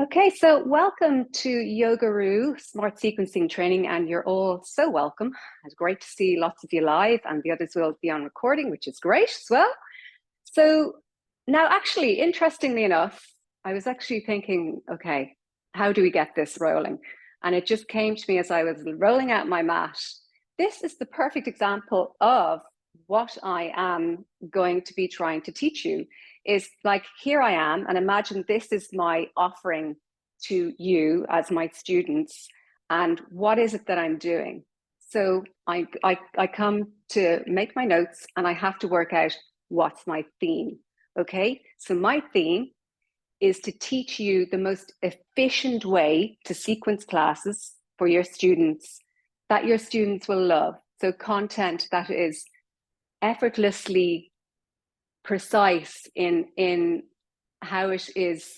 Okay, so welcome to Yogaroo Smart Sequencing Training, and you're all so welcome. It's great to see lots of you live, and the others will be on recording, which is great as well. So now, actually, interestingly enough, I was actually thinking, okay, how do we get this rolling? And it just came to me as I was rolling out my mat. This is the perfect example of what I am going to be trying to teach you. Is like, here I am, and imagine this is my offering to you as my students. And what is it that I'm doing? So I come to make my notes, and I have to work out what's my theme. Okay, so my theme is to teach you the most efficient way to sequence classes for your students that your students will love. So content that is effortlessly precise in how it is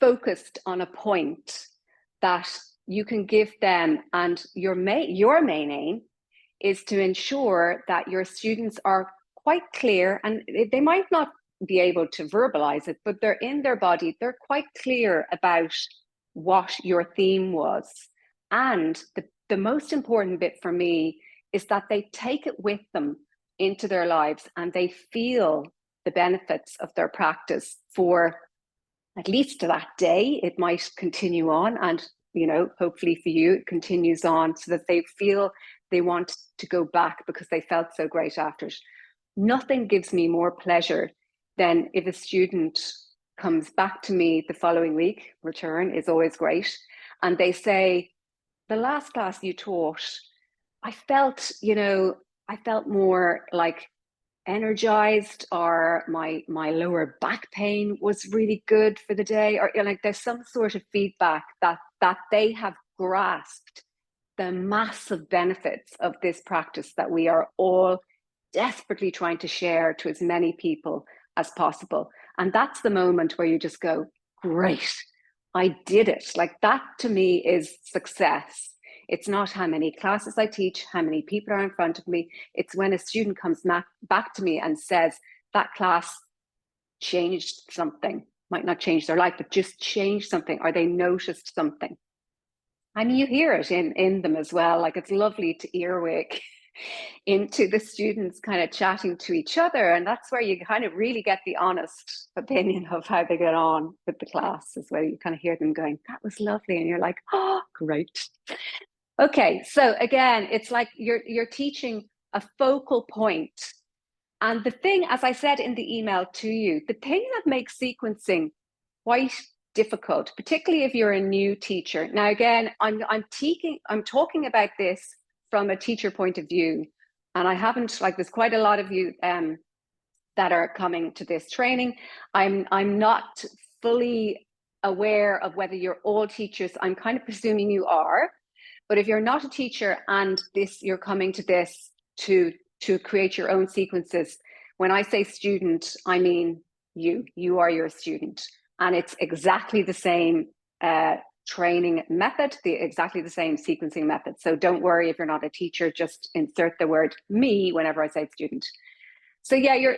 focused on a point that you can give them. And your main aim is to ensure that your students are quite clear, and they might not be able to verbalize it, but they're in their body, they're quite clear about what your theme was. And the most important bit for me is that they take it with them into their lives, and they feel the benefits of their practice for at least that day. It might continue on, and hopefully for you it continues on, so that they feel they want to go back because they felt so great after it. Nothing gives me more pleasure than if a student comes back to me the following week. Return is always great, and they say, the last class you taught, I felt more like energized, or my lower back pain was really good for the day, or like there's some sort of feedback that they have grasped the massive benefits of this practice that we are all desperately trying to share to as many people as possible. And that's the moment where you just go, great, I did it. Like, that to me is success. It's not how many classes I teach, how many people are in front of me. It's when a student comes back to me and says, that class changed something. Might not change their life, but just changed something, or they noticed something. And you hear it in them as well. Like, it's lovely to earwig into the students kind of chatting to each other. And that's where you kind of really get the honest opinion of how they get on with the class, as well. You kind of hear them going, that was lovely. And you're like, oh, great. Okay, so again, it's like you're teaching a focal point. And the thing, as I said in the email to you, the thing that makes sequencing quite difficult, particularly if you're a new teacher. Now, again, I'm talking about this from a teacher point of view, and I haven't, like, there's quite a lot of you that are coming to this training. I'm not fully aware of whether you're all teachers. I'm kind of presuming you are. But if you're not a teacher and you're coming to this to create your own sequences, when I say student, I mean you are your student, and it's exactly the same training method, exactly the same sequencing method. So don't worry if you're not a teacher, just insert the word me whenever I say student. So yeah,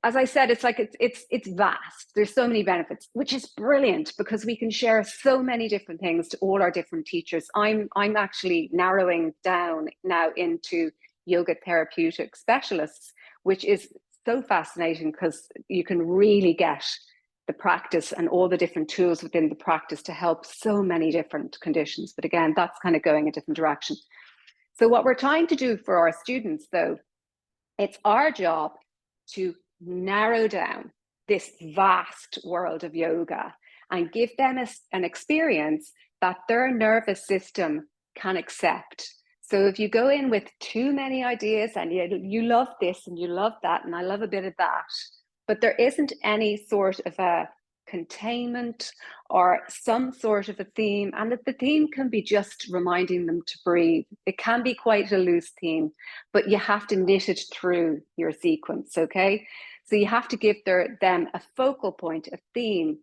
as I said, it's like it's vast. There's so many benefits, which is brilliant, because we can share so many different things to all our different teachers. I'm actually narrowing down now into yoga therapeutic specialists, which is so fascinating, because you can really get the practice and all the different tools within the practice to help so many different conditions. But again, that's kind of going a different direction. So what we're trying to do for our students, though, it's our job to narrow down this vast world of yoga and give them an experience that their nervous system can accept. So if you go in with too many ideas, and you love this and you love that, and I love a bit of that, but there isn't any sort of a containment or some sort of a theme, and that the theme can be just reminding them to breathe. It can be quite a loose theme, but you have to knit it through your sequence, okay? So you have to give them a focal point, a theme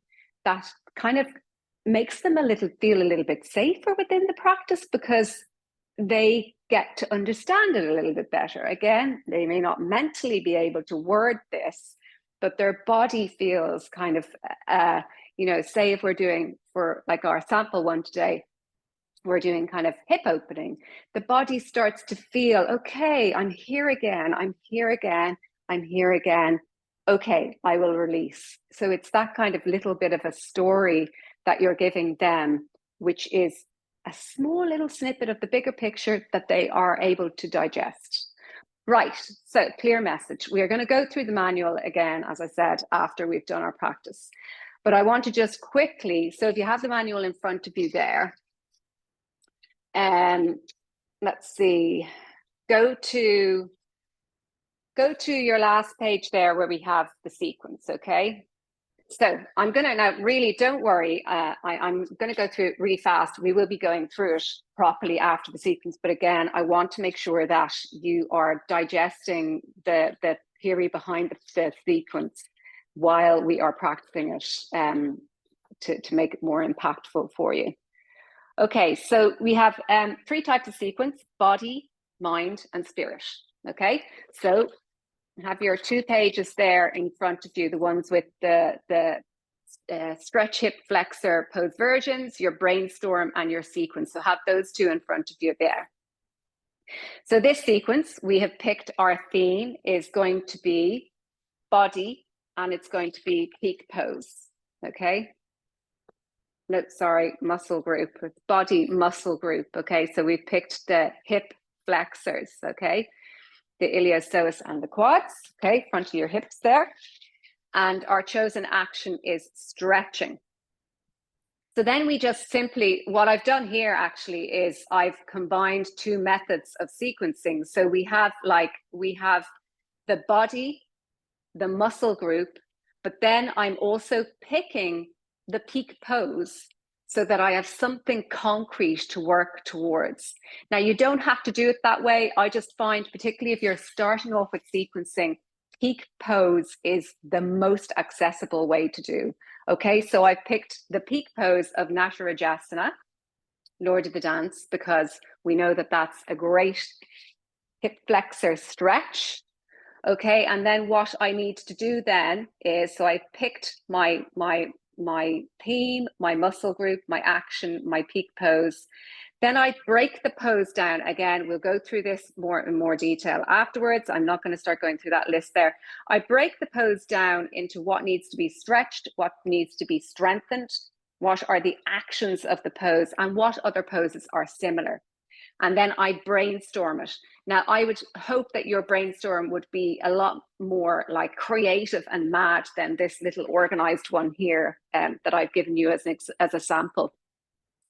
that kind of makes them feel a little bit safer within the practice, because they get to understand it a little bit better. Again, they may not mentally be able to word this, but their body feels kind of say if we're doing for like our sample one today, we're doing kind of hip opening, the body starts to feel, okay, I'm here again, I'm here again, I'm here again. Okay, I will release. So it's that kind of little bit of a story that you're giving them, which is a small little snippet of the bigger picture that they are able to digest. Right, so clear message. We are going to go through the manual again, as I said, after we've done our practice. But I want to just quickly, so if you have the manual in front of you there, let's see, go to your last page there where we have the sequence, okay? So I'm going to now, really, don't worry, I'm going to go through it really fast. We will be going through it properly after the sequence, but again, I want to make sure that you are digesting the theory behind the sequence while we are practicing it to make it more impactful for you. Okay, so we have 3 types of sequence: body, mind, and spirit. Okay, so have your 2 pages there in front of you, the ones with the stretch hip flexor pose versions, your brainstorm, and your sequence. So have those 2 in front of you there. So this sequence, we have picked our theme is going to be body, and it's going to be peak pose. Okay. No, sorry, muscle group, body muscle group. Okay, so we've picked the hip flexors. Okay, the iliopsoas and the quads. Okay, front of your hips there. And our chosen action is stretching. So then we just simply, what I've done here actually is I've combined 2 methods of sequencing. So we have the body, the muscle group, but then I'm also picking the peak pose so that I have something concrete to work towards. Now, you don't have to do it that way. I just find, particularly if you're starting off with sequencing, peak pose is the most accessible way to do. Okay, so I picked the peak pose of Natarajasana, Lord of the Dance, because we know that that's a great hip flexor stretch. Okay, and then what I need to do then is, so I picked my theme, my muscle group, my action, my peak pose. Then I break the pose down. Again, we'll go through this in more detail afterwards. I'm not going to start going through that list there. I break the pose down into what needs to be stretched, what needs to be strengthened, what are the actions of the pose, and what other poses are similar. And then I brainstorm it. Now, I would hope that your brainstorm would be a lot more like creative and mad than this little organized one here that I've given you as a sample.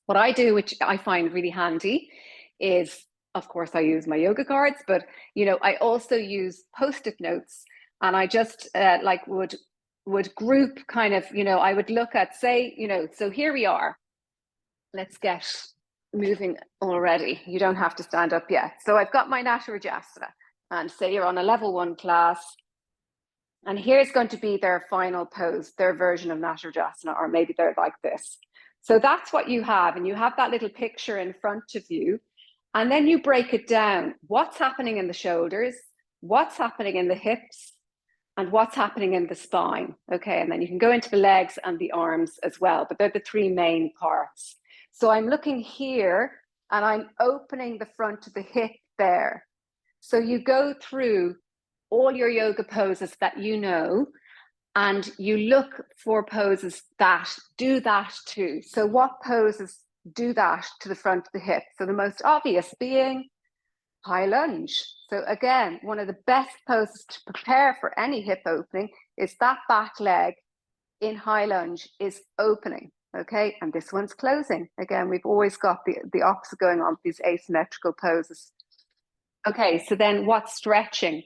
What I do, which I find really handy, is, of course, I use my yoga cards, but I also use Post-it notes, and I just would group kind of, I would look at, say, so here we are. Let's get moving already. You don't have to stand up yet. So I've got my Natarajasana, and say you're on a level 1 class, and here's going to be their final pose, their version of Natarajasana, or maybe they're like this. So that's what you have, and you have that little picture in front of you, and then you break it down. What's happening in the shoulders, what's happening in the hips, and what's happening in the spine. Okay, and then you can go into the legs and the arms as well, but they're the 3 main parts. So I'm looking here, and I'm opening the front of the hip there. So you go through all your yoga poses that you know, and you look for poses that do that too. So what poses do that to the front of the hip? So the most obvious being high lunge. So again, one of the best poses to prepare for any hip opening is that back leg in high lunge is opening. Okay, and this one's closing. Again, we've always got the opposite going on, these asymmetrical poses. Okay, so then what's stretching?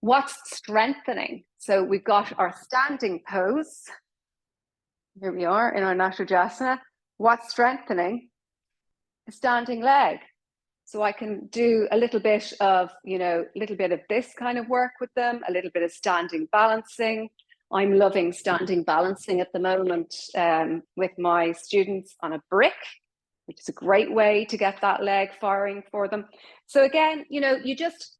What's strengthening? So we've got our standing pose. Here we are in our Natarajasana. What's strengthening? The standing leg. So I can do a little bit of, this kind of work with them, a little bit of standing balancing. I'm loving standing balancing at the moment with my students on a brick, which is a great way to get that leg firing for them. So again, you just,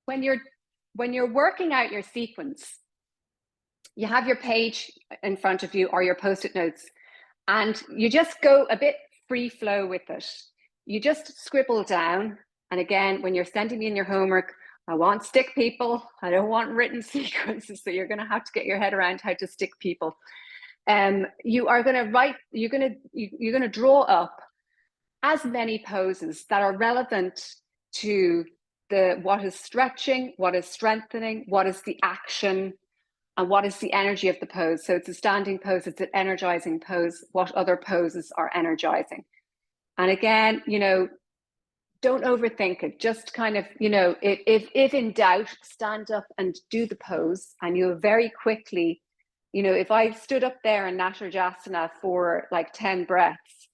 when you're working out your sequence, you have your page in front of you or your post-it notes, and you just go a bit free flow with it. You just scribble down. And again, when you're sending me in your homework, I want stick people. I don't want written sequences. So you're going to have to get your head around how to stick people. You are going to write, you're going to draw up as many poses that are relevant to what is stretching, what is strengthening, what is the action, and what is the energy of the pose. So it's a standing pose, it's an energizing pose. What other poses are energizing? And again, don't overthink it. Just kind of, if in doubt, stand up and do the pose, and you'll very quickly, if I stood up there in Natarjasana for like 10 breaths,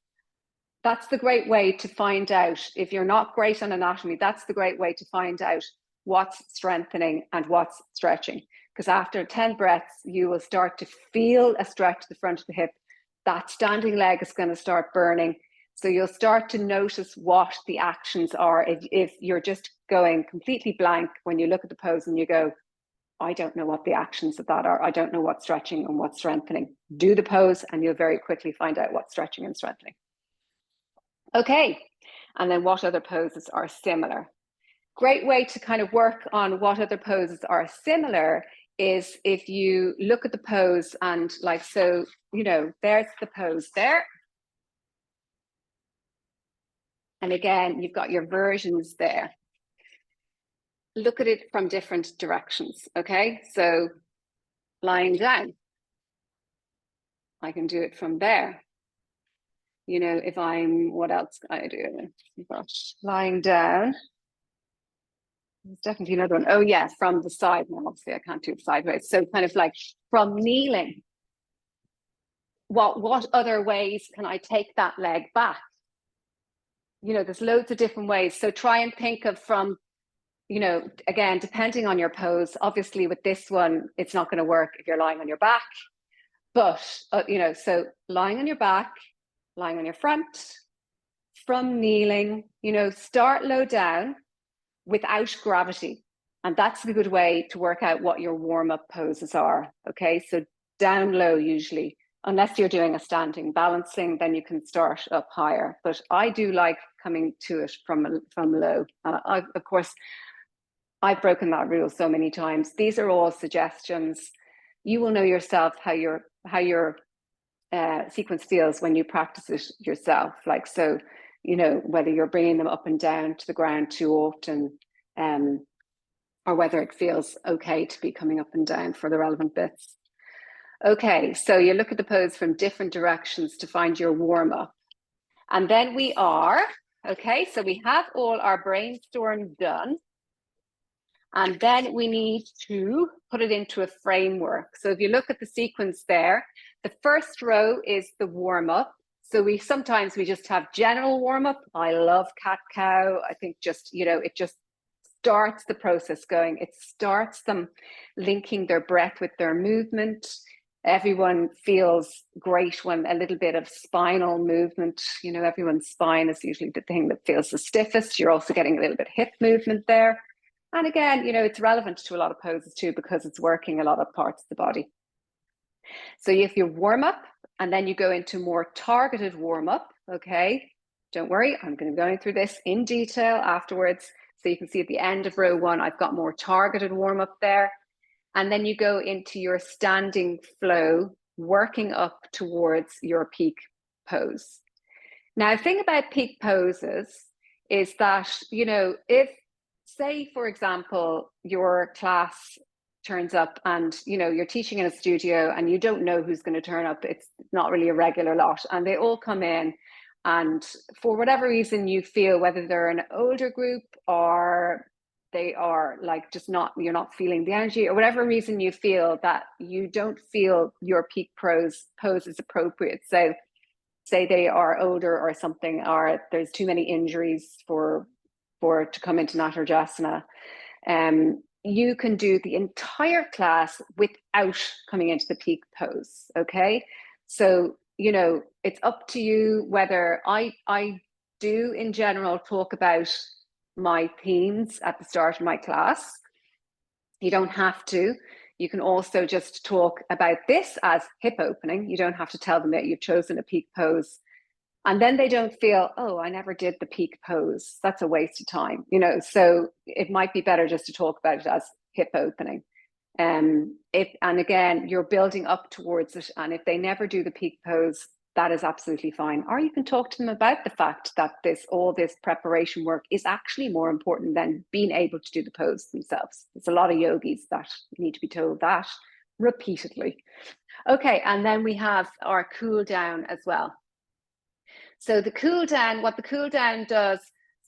that's the great way to find out. If you're not great on anatomy, that's the great way to find out what's strengthening and what's stretching. Because after 10 breaths, you will start to feel a stretch to the front of the hip. That standing leg is going to start burning. So you'll start to notice what the actions are. If you're just going completely blank when you look at the pose and you go, I don't know what the actions of that are. I don't know what's stretching and what's strengthening. Do the pose and you'll very quickly find out what's stretching and strengthening. Okay, and then what other poses are similar? Great way to kind of work on what other poses are similar is if you look at the pose and like, so, there's the pose there. And again, you've got your versions there. Look at it from different directions, okay? So lying down, I can do it from there. If I'm, what else can I do? Gosh, lying down. There's definitely another one. Oh yeah, from the side. Now obviously I can't do it sideways. So kind of like from kneeling, what other ways can I take that leg back? There's loads of different ways. So try and think of from, again, depending on your pose. Obviously with this one, it's not going to work if you're lying on your back. But, so lying on your back, lying on your front, from kneeling, start low down without gravity. And that's a good way to work out what your warm-up poses are. Okay, so down low usually, unless you're doing a standing balancing, then you can start up higher. But I do like coming to it from low. Of course, I've broken that rule so many times. These are all suggestions. You will know yourself how your sequence feels when you practice it yourself. Like, so, whether you're bringing them up and down to the ground too often, or whether it feels okay to be coming up and down for the relevant bits. Okay, so you look at the pose from different directions to find your warm-up. And then we have all our brainstorm done. And then we need to put it into a framework. So if you look at the sequence there, the first row is the warm-up. So sometimes we just have general warm-up. I love cat-cow. I think it just starts the process going. It starts them linking their breath with their movement. Everyone feels great when a little bit of spinal movement, everyone's spine is usually the thing that feels the stiffest. You're also getting a little bit of hip movement there. And again, it's relevant to a lot of poses too, because it's working a lot of parts of the body. So you have your warm up, and then you go into more targeted warm up. Okay, don't worry, I'm going to be going through this in detail afterwards. So you can see at the end of row 1, I've got more targeted warm up there. And then you go into your standing flow, working up towards your peak pose. Now, the thing about peak poses is that, if, say, for example, your class turns up and, you're teaching in a studio and you don't know who's going to turn up, it's not really a regular lot, and they all come in, and for whatever reason you feel, whether they're an older group or they are like you're not feeling the energy, or whatever reason you feel that you don't feel your peak pose is appropriate. So say they are older or something, or there's too many injuries for to come into Natarjasana, you can do the entire class without coming into the peak pose. Okay, so it's up to you whether I do in general talk about my themes at the start of my class. You don't have to. You can also just talk about this as hip opening. You don't have to tell them that you've chosen a peak pose. And then they don't feel, oh, I never did the peak pose. That's a waste of time, you know. So it might be better just to talk about it as hip opening. And again, you're building up towards it. And if they never do the peak pose, that is absolutely fine. Or you can talk to them about the fact that all this preparation work is actually more important than being able to do the pose themselves. There's a lot of yogis that need to be told that repeatedly. Okay, and then we have our cool down as well. So the cool down, what the cool down does,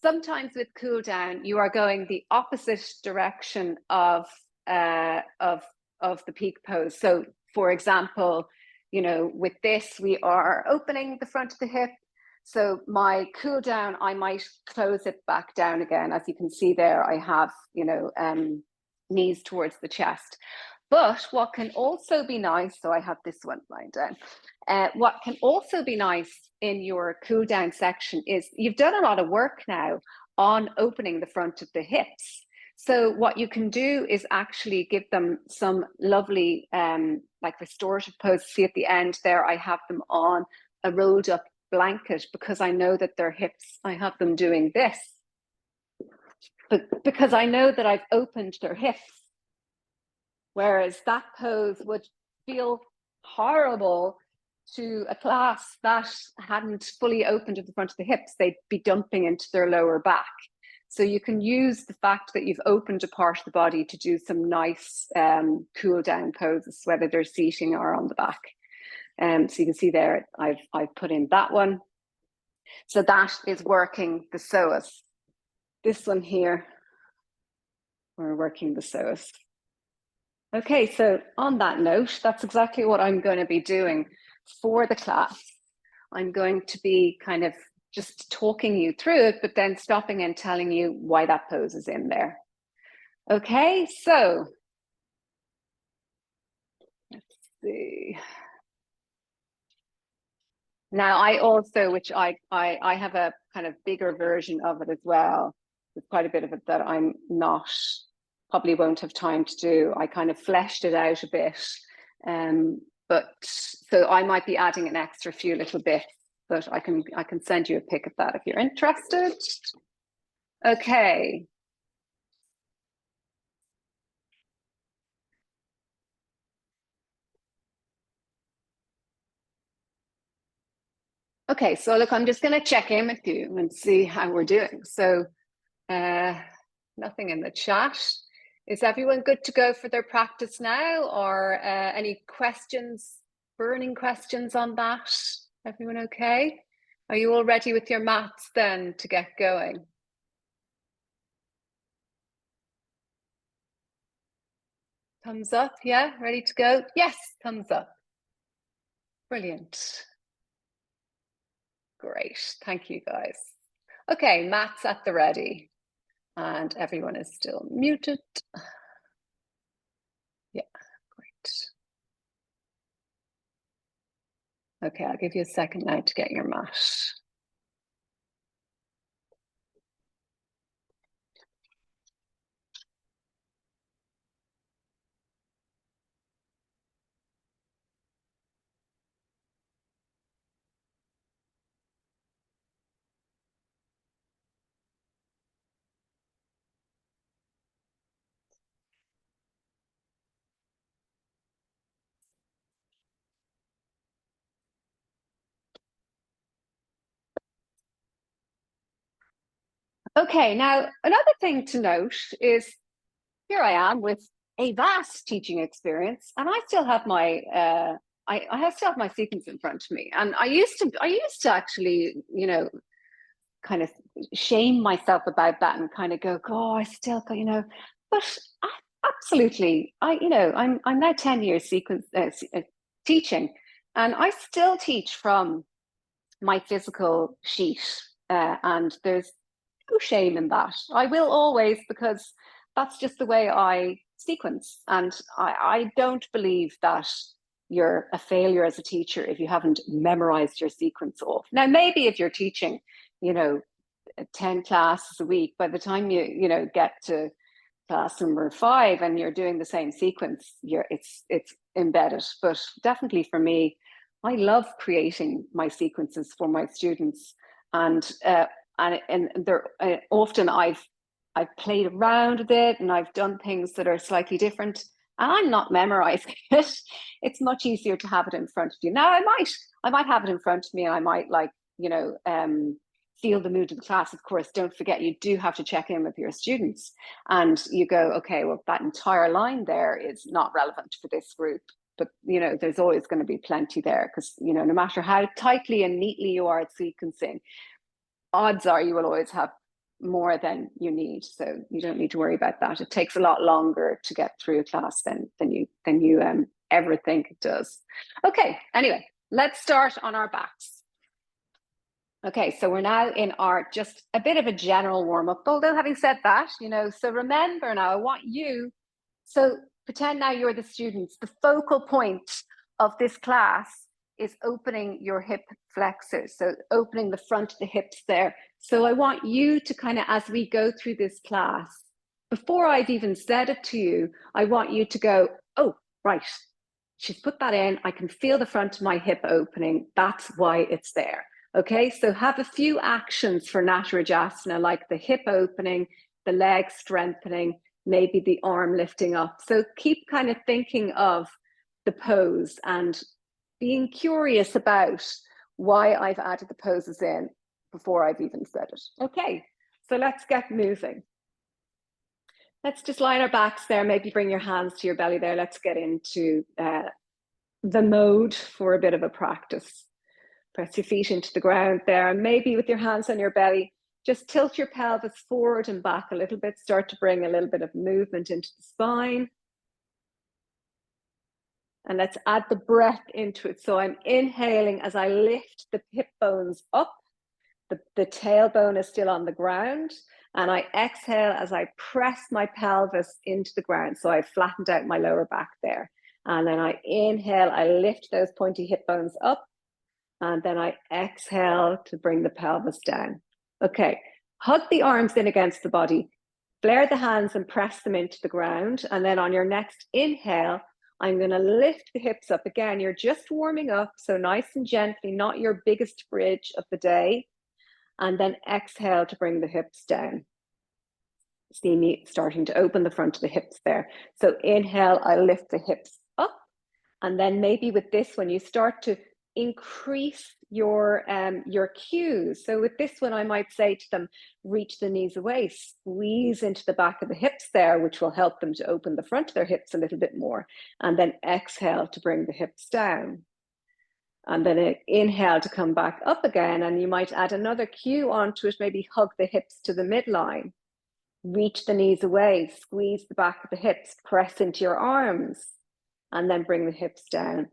sometimes with cool down, you are going the opposite direction of the peak pose. So for example, you know, with this, we are opening the front of the hip. So my cool down, I might close it back down again. As you can see there, I have, you know, knees towards the chest. But what can also be nice, so I have this one lying down. What can also be nice in your cool down section is you've done a lot of work now on opening the front of the hips. So what you can do is actually give them some lovely like restorative poses. See at the end there, I have them on a rolled up blanket because I know that their hips, I have them doing this. But because I know that I've opened their hips. Whereas that pose would feel horrible to a class that hadn't fully opened at the front of the hips. They'd be dumping into their lower back. So you can use the fact that you've opened a part of the body to do some nice cool down poses, whether they're seating or on the back. So you can see there, I've put in that one. So that is working the psoas. This one here, we're working the psoas. Okay, so on that note, that's exactly what I'm going to be doing for the class. I'm going to be kind of just talking you through it, but then stopping and telling you why that pose is in there. Okay, so let's see. Now I also, which I have a kind of bigger version of it as well. There's quite a bit of it that I'm not, probably won't have time to do. I kind of fleshed it out a bit. But so I might be adding an extra few little bits, but I can send you a pic of that if you're interested. Okay. Okay, so look, I'm just going to check in with you and see how we're doing. So nothing in the chat. Is everyone good to go for their practice now, or any questions, burning questions on that? Everyone okay? Are you all ready with your mats then to get going? Thumbs up, yeah, ready to go? Yes, thumbs up. Brilliant. Great, thank you guys. Okay, mats at the ready. And everyone is still muted. Yeah, great. Okay, I'll give you a second now to get your mat. Okay, now another thing to note is here I am with a vast teaching experience, and I still have my I still have my sequence in front of me. And I used to actually, you know, kind of shame myself about that and kind of go, oh, I still got, you know, but absolutely, you know, I'm now 10 years sequence teaching, and I still teach from my physical sheet, and there's no shame in that. I will always, because that's just the way I sequence. And I don't believe that you're a failure as a teacher if you haven't memorized your sequence off. Now, maybe if you're teaching, you know, 10 classes a week, by the time you know, get to class number 5 and you're doing the same sequence, it's embedded. But definitely for me, I love creating my sequences for my students, and they're often I've played around with it and I've done things that are slightly different, and I'm not memorizing it. It's much easier to have it in front of you. Now I might have it in front of me and I might feel the mood of the class. Of course, don't forget you do have to check in with your students, and you go, okay, well, that entire line there is not relevant for this group, but there's always going to be plenty there, because no matter how tightly and neatly you are at sequencing, odds are you will always have more than you need. So you don't need to worry about that. It takes a lot longer to get through a class than you ever think it does. Okay, anyway, let's start on our backs. Okay, so we're now in our just a bit of a general warm-up, although having said that, so remember now, I want you, so pretend now you're the students. The focal point of this class is opening your hip flexors, so opening the front of the hips there. So I want you to kind of, as we go through this class, before I've even said it to you, I want you to go, oh, right, she's put that in. I can feel the front of my hip opening. That's why it's there. Okay, so have a few actions for Natarajasana, like the hip opening, the leg strengthening, maybe the arm lifting up. So keep kind of thinking of the pose and being curious about why I've added the poses in before I've even said it. Okay, so let's get moving. Let's just line our backs there, maybe bring your hands to your belly there. Let's get into the mode for a bit of a practice. Press your feet into the ground there, and maybe with your hands on your belly, just tilt your pelvis forward and back a little bit. Start to bring a little bit of movement into the spine. And let's add the breath into it. So I'm inhaling as I lift the hip bones up. The tailbone is still on the ground. And I exhale as I press my pelvis into the ground. So I flattened out my lower back there. And then I inhale, I lift those pointy hip bones up. And then I exhale to bring the pelvis down. Okay, hug the arms in against the body. Flare the hands and press them into the ground. And then on your next inhale, I'm going to lift the hips up again. You're just warming up, so nice and gently, not your biggest bridge of the day. And then exhale to bring the hips down. See me starting to open the front of the hips there. So inhale, I lift the hips up. And then maybe with this one, you start to increase your cues. So with this one, I might say to them, reach the knees away, squeeze into the back of the hips there, which will help them to open the front of their hips a little bit more. And then exhale to bring the hips down. And then inhale to come back up again. And you might add another cue onto it, maybe hug the hips to the midline. Reach the knees away, squeeze the back of the hips, press into your arms, and then bring the hips down.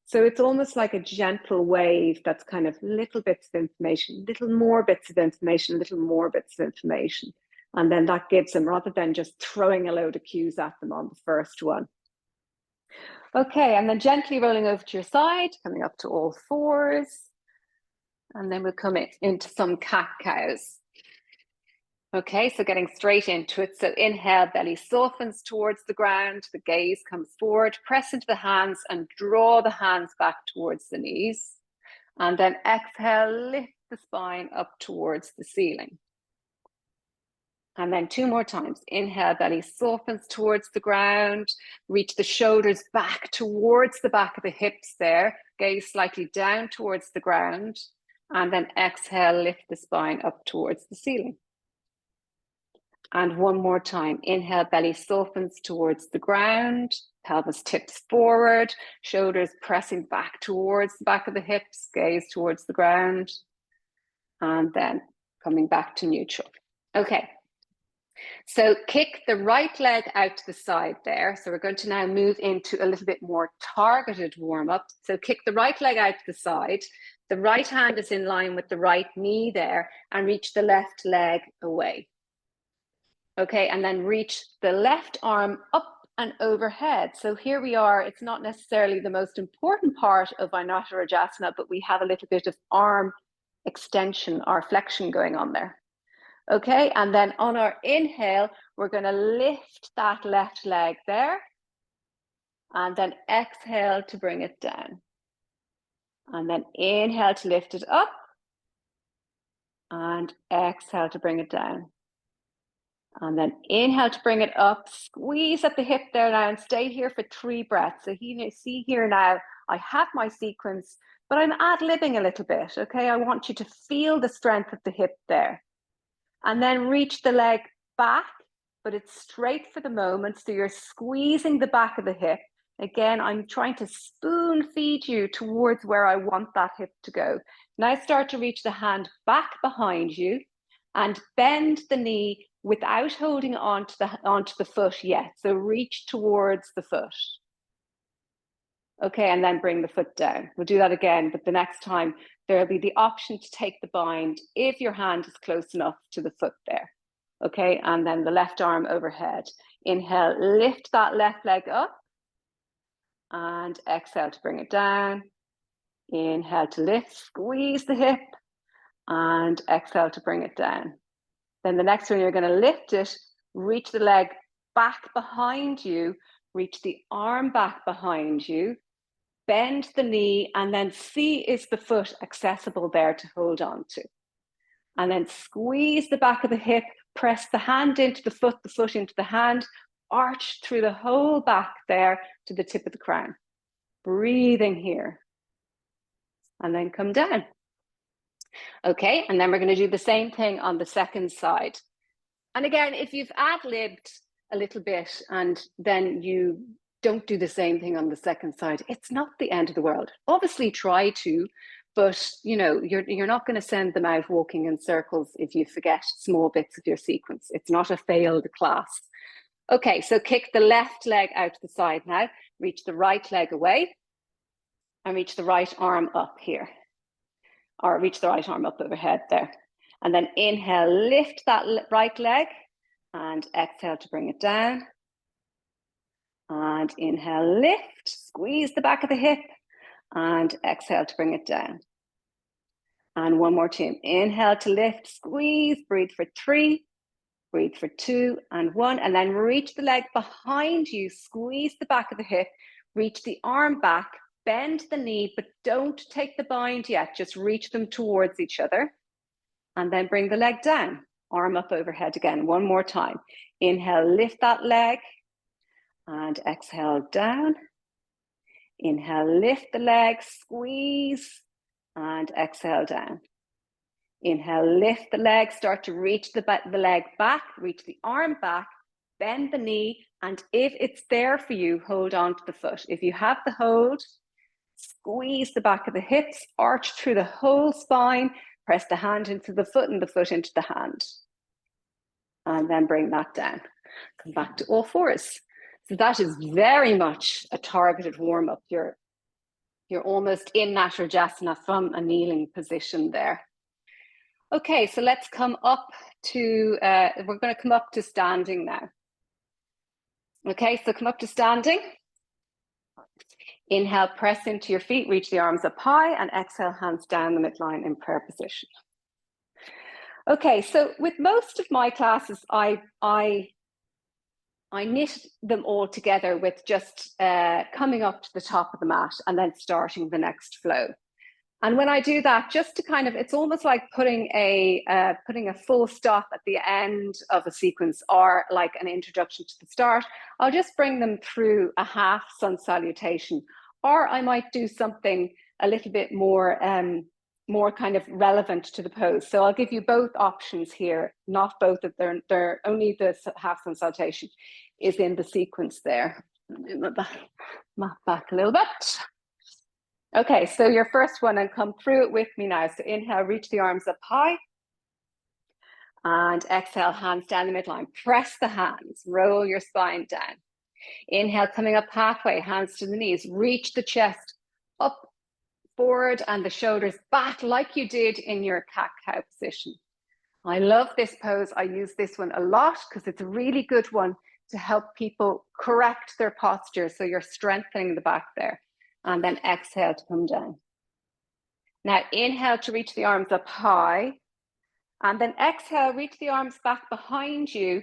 So it's almost like a gentle wave that's kind of little bits of information, little more bits of information, little more bits of information. And then that gives them, rather than just throwing a load of cues at them on the first one. Okay, and then gently rolling over to your side, coming up to all fours. And then we'll come into some cat-cows. Okay, so getting straight into it. So inhale, belly softens towards the ground, the gaze comes forward, press into the hands and draw the hands back towards the knees. And then exhale, lift the spine up towards the ceiling. And then 2 more times. Inhale, belly softens towards the ground, reach the shoulders back towards the back of the hips there, gaze slightly down towards the ground. And then exhale, lift the spine up towards the ceiling. And 1 more time. Inhale, belly softens towards the ground, pelvis tips forward, shoulders pressing back towards the back of the hips, gaze towards the ground, and then coming back to neutral. Okay, so kick the right leg out to the side there. So we're going to now move into a little bit more targeted warm-up. So kick the right leg out to the side. The right hand is in line with the right knee there, and reach the left leg away. Okay, and then reach the left arm up and overhead. So here we are. It's not necessarily the most important part of our Natarajasana, but we have a little bit of arm extension or flexion going on there. Okay, and then on our inhale, we're going to lift that left leg there. And then exhale to bring it down. And then inhale to lift it up. And exhale to bring it down. And then inhale to bring it up. Squeeze at the hip there now and stay here for 3 breaths. So you see here now, I have my sequence, but I'm ad-libbing a little bit, okay? I want you to feel the strength of the hip there. And then reach the leg back, but it's straight for the moment. So you're squeezing the back of the hip. Again, I'm trying to spoon feed you towards where I want that hip to go. Now start to reach the hand back behind you and bend the knee without holding onto the foot yet. So reach towards the foot. Okay, and then bring the foot down. We'll do that again, but the next time there'll be the option to take the bind if your hand is close enough to the foot there. Okay, and then the left arm overhead. Inhale, lift that left leg up. And exhale to bring it down. Inhale to lift, squeeze the hip. And exhale to bring it down. Then the next one, you're going to lift it, reach the leg back behind you, reach the arm back behind you, bend the knee, and then see is the foot accessible there to hold on to. And then squeeze the back of the hip, press the hand into the foot into the hand, arch through the whole back there to the tip of the crown. Breathing here. And then come down. Okay, and then we're going to do the same thing on the second side. And again, if you've ad-libbed a little bit and then you don't do the same thing on the second side, it's not the end of the world. Obviously try to, but you're not going to send them out walking in circles if you forget small bits of your sequence. It's not a failed class. Okay, so kick the left leg out to the side now, reach the right leg away and reach the right arm up here, or reach the right arm up overhead there. And then inhale, lift that right leg and exhale to bring it down. And inhale, lift, squeeze the back of the hip and exhale to bring it down. And one more time. Inhale to lift, squeeze, breathe for 3, breathe for 2 and 1. And then reach the leg behind you, squeeze the back of the hip, reach the arm back, bend the knee, but don't take the bind yet. Just reach them towards each other. And then bring the leg down, arm up overhead again. One more time. Inhale, lift that leg. And exhale down. Inhale, lift the leg, squeeze. And exhale down. Inhale, lift the leg, start to reach the leg back, reach the arm back, bend the knee. And if it's there for you, hold on to the foot. If you have the hold, squeeze the back of the hips, arch through the whole spine, press the hand into the foot and the foot into the hand. And then bring that down. Come back to all fours. So that is very much a targeted warm-up. You're almost in Natarajasana from a kneeling position there. Okay, so let's come up to, we're going to come up to standing now. Okay, so come up to standing. Inhale, press into your feet, reach the arms up high, and exhale, hands down the midline in prayer position. Okay, so with most of my classes, I knit them all together with just coming up to the top of the mat and then starting the next flow. And when I do that, just to kind of, it's almost like putting a full stop at the end of a sequence or like an introduction to the start. I'll just bring them through a half sun salutation, or I might do something a little bit more kind of relevant to the pose. So I'll give you both options here, not both of them. They're only the half sun salutation is in the sequence there. Move back a little bit. Okay, so your first one, and come through it with me now. So inhale, reach the arms up high. And exhale, hands down the midline. Press the hands, roll your spine down. Inhale, coming up halfway, hands to the knees. Reach the chest up, forward, and the shoulders back like you did in your cat-cow position. I love this pose. I use this one a lot because it's a really good one to help people correct their posture. So you're strengthening the back there. And then exhale to come down. Now inhale to reach the arms up high. And then exhale, reach the arms back behind you.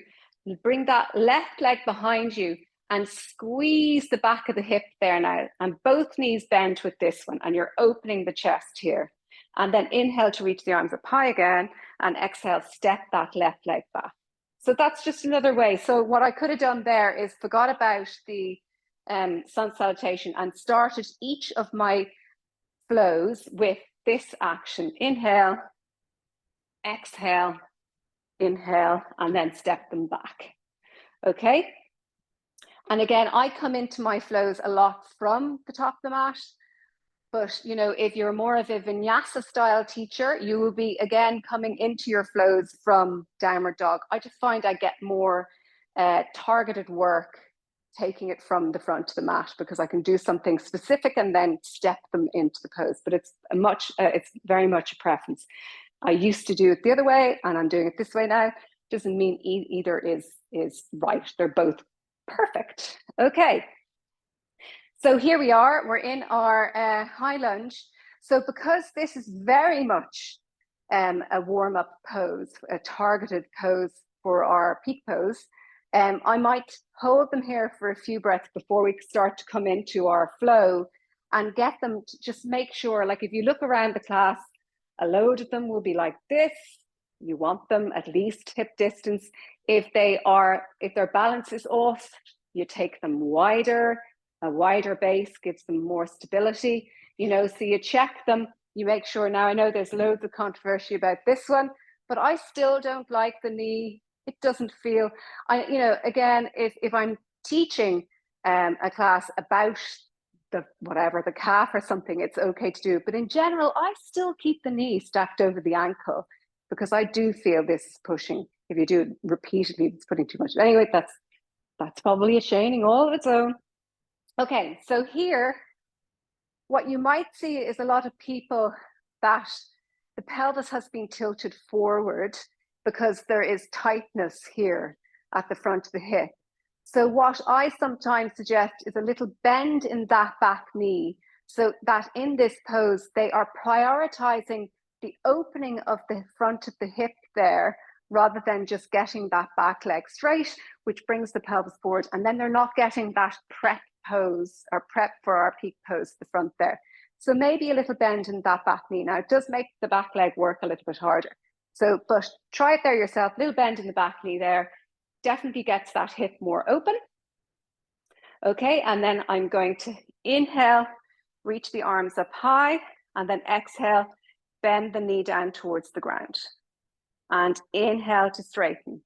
Bring that left leg behind you and squeeze the back of the hip there now. And both knees bend with this one. And you're opening the chest here. And then inhale to reach the arms up high again. And exhale, step that left leg back. So that's just another way. So what I could have done there is forgot about the sun salutation and started each of my flows with this action. Inhale, exhale, inhale, and then step them back. Okay? And again, I come into my flows a lot from the top of the mat. But, you know, if you're more of a vinyasa style teacher, you will be, again, coming into your flows from downward dog. I just find I get more targeted work taking it from the front to the mat because I can do something specific and then step them into the pose. But it's very much a preference. I used to do it the other way and I'm doing it this way now. Doesn't mean either is right. They're both perfect. Okay. So here we are, we're in our high lunge. So because this is very much a warm-up pose, a targeted pose for our peak pose, I might hold them here for a few breaths before we start to come into our flow and get them to just make sure, like if you look around the class, a load of them will be like this. You want them at least hip distance. If their balance is off, you take them wider. A wider base gives them more stability, you know, so you check them, you make sure. Now I know there's loads of controversy about this one, but I still don't like the knee. It doesn't feel, again, if I'm teaching a class about the calf or something, it's okay to do. But in general, I still keep the knee stacked over the ankle because I do feel this is pushing. If you do it repeatedly, it's putting too much. Anyway, that's probably a chaining all of its own. Okay, so here, what you might see is a lot of people that the pelvis has been tilted forward because there is tightness here at the front of the hip. So what I sometimes suggest is a little bend in that back knee so that in this pose, they are prioritizing the opening of the front of the hip there rather than just getting that back leg straight, which brings the pelvis forward. And then they're not getting that prep pose or prep for our peak pose the front there. So maybe a little bend in that back knee. Now it does make the back leg work a little bit harder. So, but try it there yourself, little bend in the back knee there, definitely gets that hip more open. Okay, and then I'm going to inhale, reach the arms up high, and then exhale, bend the knee down towards the ground. And inhale to straighten.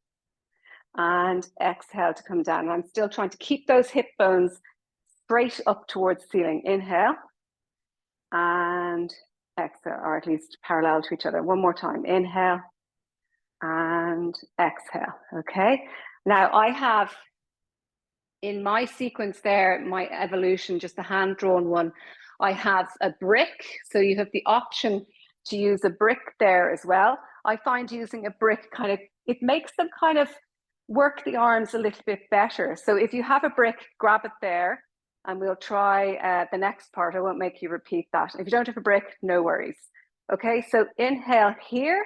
And exhale to come down. And I'm still trying to keep those hip bones straight up towards the ceiling. Inhale and exhale, or at least parallel to each other. One more time. Inhale and exhale. Okay. Now I have in my sequence there, my evolution, just a hand-drawn one, I have a brick. So you have the option to use a brick there as well. I find using a brick it makes them kind of work the arms a little bit better. So if you have a brick, grab it there and we'll try the next part. I won't make you repeat that. If you don't have a brick, no worries. Okay, so inhale here.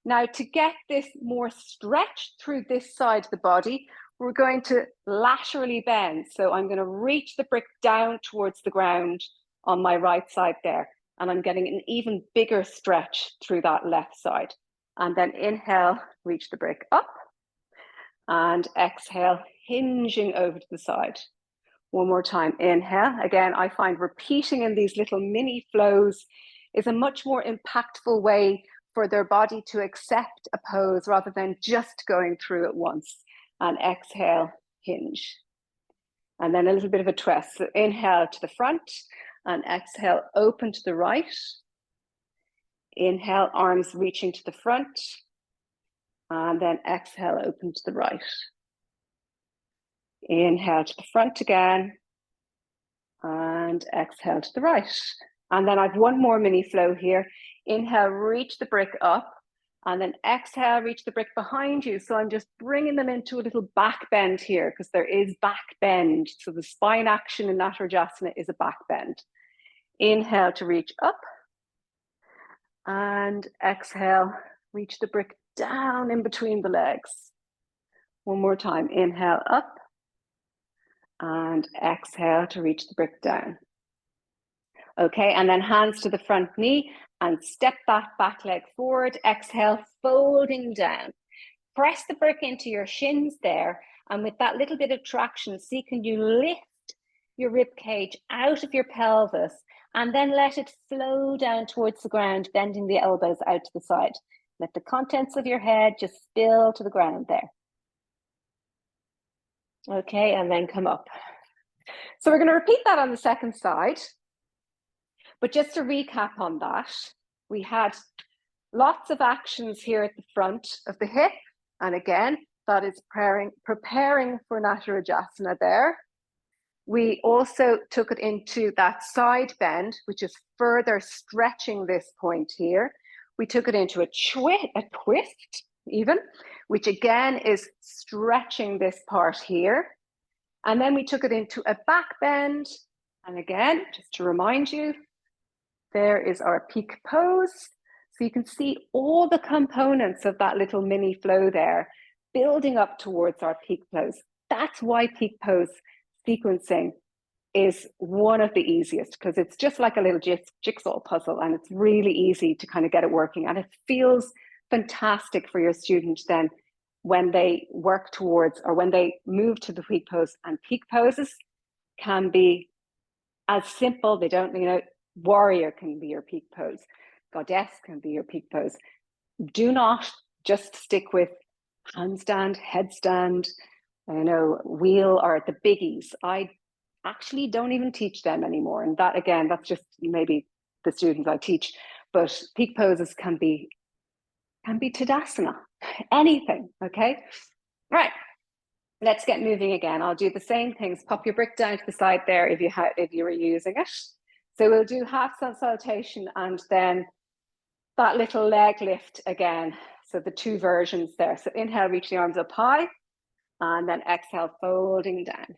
Now to get this more stretched through this side of the body, we're going to laterally bend. So I'm going to reach the brick down towards the ground on my right side there. And I'm getting an even bigger stretch through that left side. And then inhale, reach the brick up. And exhale, hinging over to the side. One more time, inhale. Again, I find repeating in these little mini flows is a much more impactful way for their body to accept a pose rather than just going through it once. And exhale, hinge. And then a little bit of a twist. So inhale to the front and exhale, open to the right. Inhale, arms reaching to the front. And then exhale, open to the right. Inhale to the front again. And exhale to the right. And then I've one more mini flow here. Inhale, reach the brick up. And then exhale, reach the brick behind you. So I'm just bringing them into a little back bend here because there is back bend. So the spine action in Natarajasana is a back bend. Inhale to reach up. And exhale, reach the brick down in between the legs. One more time, inhale up and exhale to reach the brick down. Okay, and then hands to the front knee and step that back leg forward. Exhale, folding down. Press the brick into your shins there, and with that little bit of traction, see, can you lift your rib cage out of your pelvis and then let it flow down towards the ground, bending the elbows out to the side. Let the contents of your head just spill to the ground there. Okay, and then come up. So we're going to repeat that on the second side. But just to recap on that, we had lots of actions here at the front of the hip. And again, that is preparing for Natarajasana there. We also took it into that side bend, which is further stretching this point here. We took it into a twist even, which again is stretching this part here. And then we took it into a back bend. And again, just to remind you, there is our peak pose. So you can see all the components of that little mini flow there building up towards our peak pose. That's why peak pose sequencing is one of the easiest, because it's just like a little jigsaw puzzle, and it's really easy to kind of get it working. And it feels fantastic for your student then when they work towards, or when they move to the peak pose. And peak poses can be as simple, they don't, warrior can be your peak pose, goddess can be your peak pose. Do not just stick with handstand, headstand, wheel, or the biggies. I actually don't even teach them anymore. And that, again, that's just maybe the students I teach. But peak poses can be Tadasana, anything, okay? Right, let's get moving again. I'll do the same things. Pop your brick down to the side there if you were using it. So we'll do half sun salutation and then that little leg lift again. So the two versions there. So inhale, reach the arms up high, and then exhale, folding down.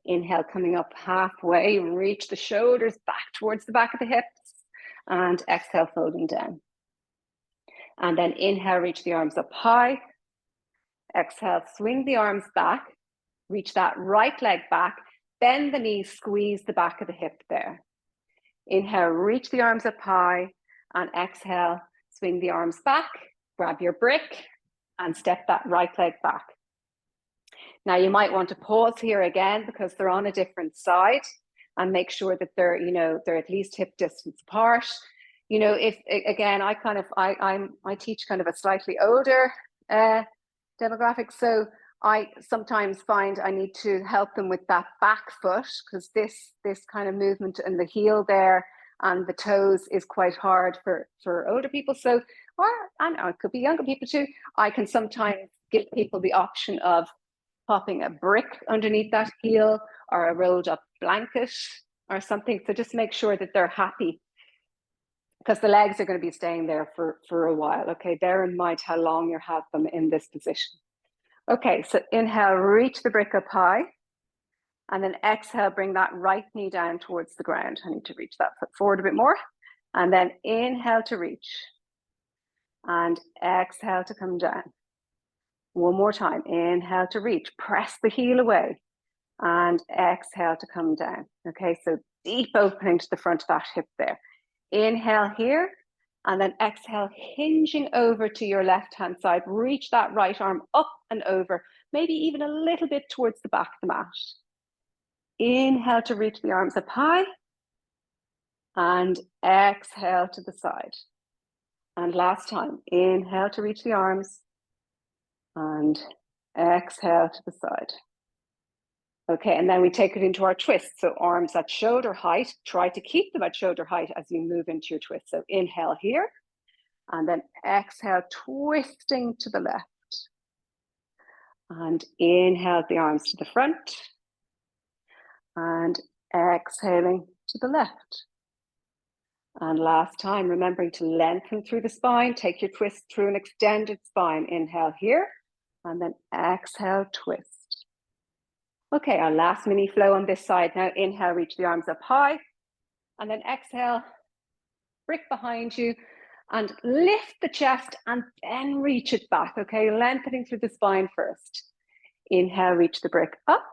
Inhale, coming up halfway, reach the shoulders back towards the back of the hips, and exhale, folding down. And then inhale, reach the arms up high. Exhale, swing the arms back, reach that right leg back, bend the knees, squeeze the back of the hip there. Inhale, reach the arms up high, and exhale, swing the arms back, grab your brick, and step that right leg back. Now you might want to pause here again because they're on a different side, and make sure that they're at least hip distance apart. If again, I teach kind of a slightly older demographic, so I sometimes find I need to help them with that back foot, because this kind of movement in the heel there and the toes is quite hard for older people. So, or I know it could be younger people too. I can sometimes give people the option of popping a brick underneath that heel or a rolled up blanket or something. So just make sure that they're happy, because the legs are going to be staying there for a while. Okay, bear in mind how long you have them in this position. Okay, so inhale, reach the brick up high, and then exhale, bring that right knee down towards the ground. I need to reach that foot forward a bit more. And then inhale to reach, and exhale to come down. One more time, inhale to reach, press the heel away, and exhale to come down. Okay, so deep opening to the front of that hip there. Inhale here, and then exhale, hinging over to your left-hand side. Reach that right arm up and over, maybe even a little bit towards the back of the mat. Inhale to reach the arms up high, and exhale to the side. And last time, inhale to reach the arms, and exhale to the side. Okay, and then we take it into our twist. So arms at shoulder height, try to keep them at shoulder height as you move into your twist. So inhale here, and then exhale, twisting to the left. And inhale the arms to the front, and exhaling to the left. And last time, remembering to lengthen through the spine, take your twist through an extended spine. Inhale here, and then exhale, twist. Okay, our last mini flow on this side. Now inhale, reach the arms up high, and then exhale, brick behind you, And lift the chest and then reach it back, okay? Lengthening through the spine first. Inhale, reach the brick up.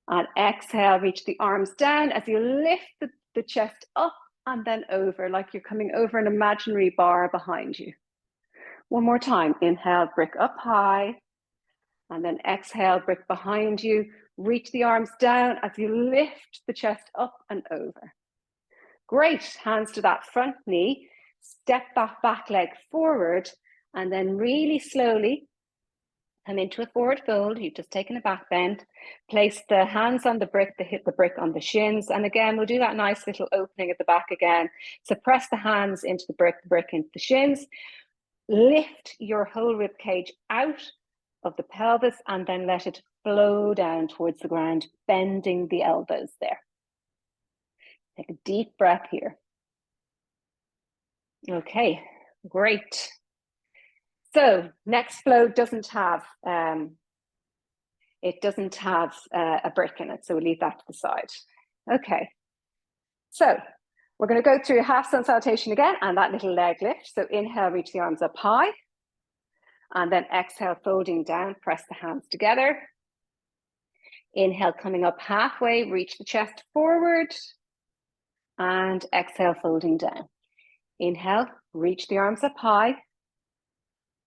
And exhale, reach the arms down as you lift the chest up and then over, like you're coming over an imaginary bar behind you. One more time. Inhale, brick up high. And then exhale, brick behind you. Reach the arms down as you lift the chest up and over. Great. Hands to that front knee. Step that back leg forward and then really slowly come into a forward fold. You've just taken a back bend. Place the hands on the brick, hit the brick on the shins. And again, we'll do that nice little opening at the back again. So press the hands into the brick into the shins. Lift your whole rib cage out of the pelvis and then let it flow down towards the ground, bending the elbows there. Take a deep breath here. Okay, great. So next flow doesn't have a brick in it, so we'll leave that to the side. Okay, so we're going to go through half sun salutation again and that little leg lift. So inhale, reach the arms up high, and then exhale, folding down, press the hands together. Inhale, coming up halfway, reach the chest forward, and exhale, folding down. Inhale, reach the arms up high,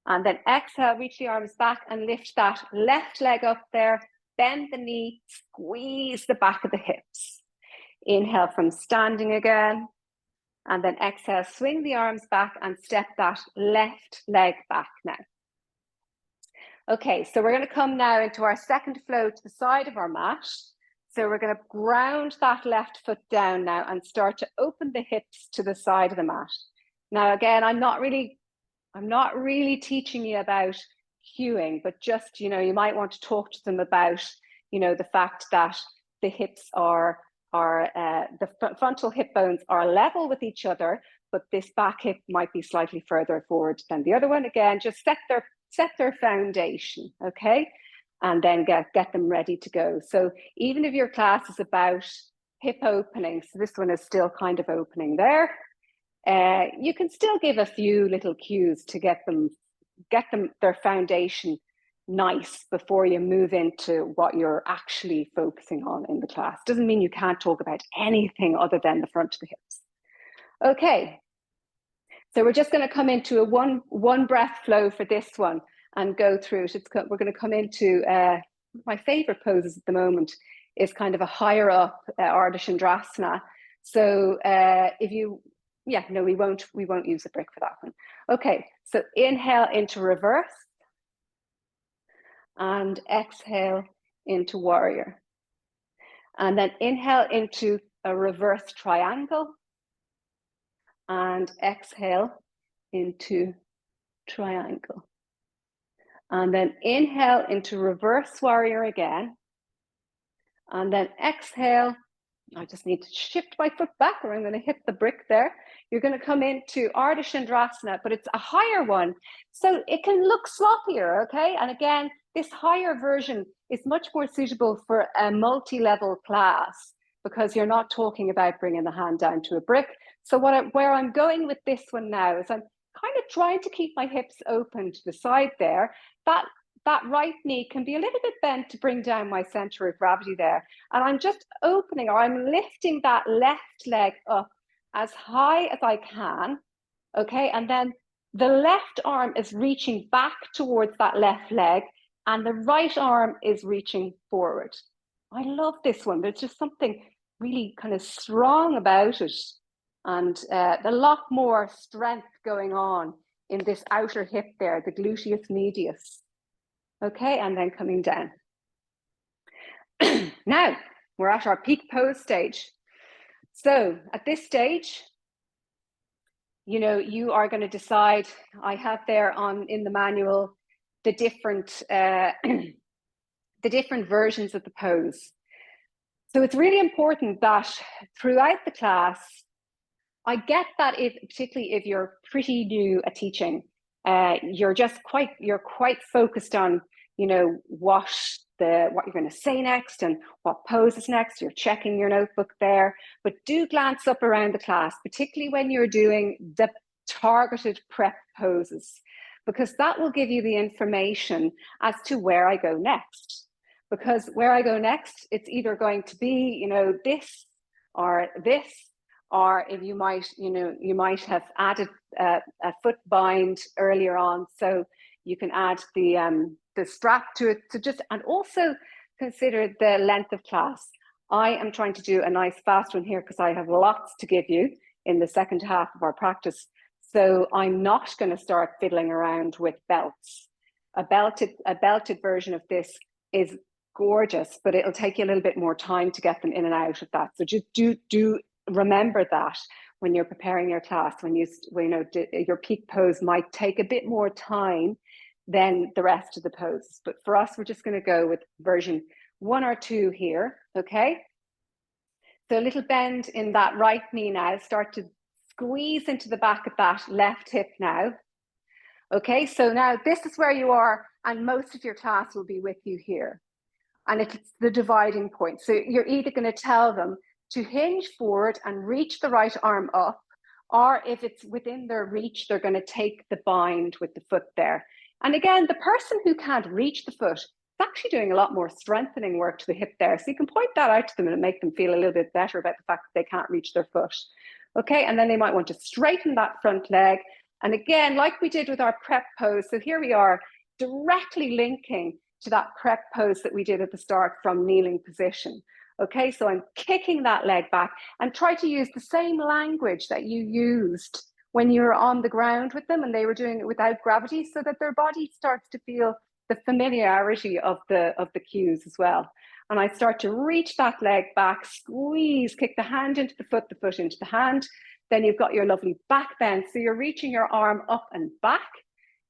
and then exhale, reach the arms back and lift that left leg up there, bend the knee, squeeze the back of the hips. Inhale from standing again, and then exhale, swing the arms back and step that left leg back now. Okay, so we're going to come now into our second flow to the side of our mat. So we're going to ground that left foot down now and start to open the hips to the side of the mat. Now, again, I'm not really teaching you about cueing, but just, you might want to talk to them about, the fact that the hips the frontal hip bones are level with each other, but this back hip might be slightly further forward than the other one. Again, just set their foundation, okay? And then get them ready to go. So even if your class is about hip opening, so this one is still kind of opening there, you can still give a few little cues to get them their foundation nice before you move into what you're actually focusing on in the class. Doesn't mean you can't talk about anything other than the front of the hips. Okay, so we're just going to come into a one breath flow for this one and go through it. We're going to come into my favorite poses at the moment is kind of a higher up Ardha Chandrasana. So we won't use a brick for that one. Okay, so inhale into reverse and exhale into warrior. And then inhale into a reverse triangle and exhale into triangle. And then inhale into reverse warrior again. And then exhale. I just need to shift my foot back or I'm going to hit the brick there. You're going to come into Ardha Chandrasana, but it's a higher one. So it can look sloppier, okay? And again, this higher version is much more suitable for a multi-level class because you're not talking about bringing the hand down to a brick. So where I'm going with this one now is I'm kind of trying to keep my hips open to the side there. That right knee can be a little bit bent to bring down my center of gravity there. And I'm just opening, or I'm lifting that left leg up as high as I can, okay? And then the left arm is reaching back towards that left leg and the right arm is reaching forward. I love this one. There's just something really kind of strong about it and a lot more strength going on in this outer hip there, the gluteus medius. Okay, and then coming down. Now, we're at our peak pose stage. So at this stage, you are going to decide, I have there in the manual, the different versions of the pose. So it's really important that throughout the class, I get that particularly if you're pretty new at teaching, you're quite focused on, what you're going to say next and what pose is next. You're checking your notebook there, but do glance up around the class, particularly when you're doing targeted prep poses, because that will give you the information as to where I go next. Because where I go next, it's either going to be, you know, this, or if you might, you know, you might have added a foot bind earlier on, so you can add the strap to it to just, and also consider the length of class. I am trying to do a nice fast one here because I have lots to give you in the second half of our practice. So I'm not going to start fiddling around with belts. A belted version of this is gorgeous, but it'll take you a little bit more time to get them in and out of that. So just do remember that when you're preparing your class, when you know your peak pose might take a bit more time than the rest of the poses. But for us, we're just going to go with version 1 or 2 here. Okay. So a little bend in that right knee now. Start to squeeze into the back of that left hip now. Okay, so now this is where you are, and most of your class will be with you here. And it's the dividing point. So you're either going to tell them to hinge forward and reach the right arm up, or if it's within their reach, they're going to take the bind with the foot there. And again, the person who can't reach the foot is actually doing a lot more strengthening work to the hip there. So you can point that out to them and make them feel a little bit better about the fact that they can't reach their foot. Okay, and then they might want to straighten that front leg. And again, like we did with our prep pose, so here we are directly linking to that prep pose that we did at the start from kneeling position. Okay, so I'm kicking that leg back, and try to use the same language that you used when you were on the ground with them and they were doing it without gravity, so that their body starts to feel the familiarity of the cues as well. And I start to reach that leg back, squeeze, kick the hand into the foot into the hand. Then you've got your lovely back bend. So you're reaching your arm up and back.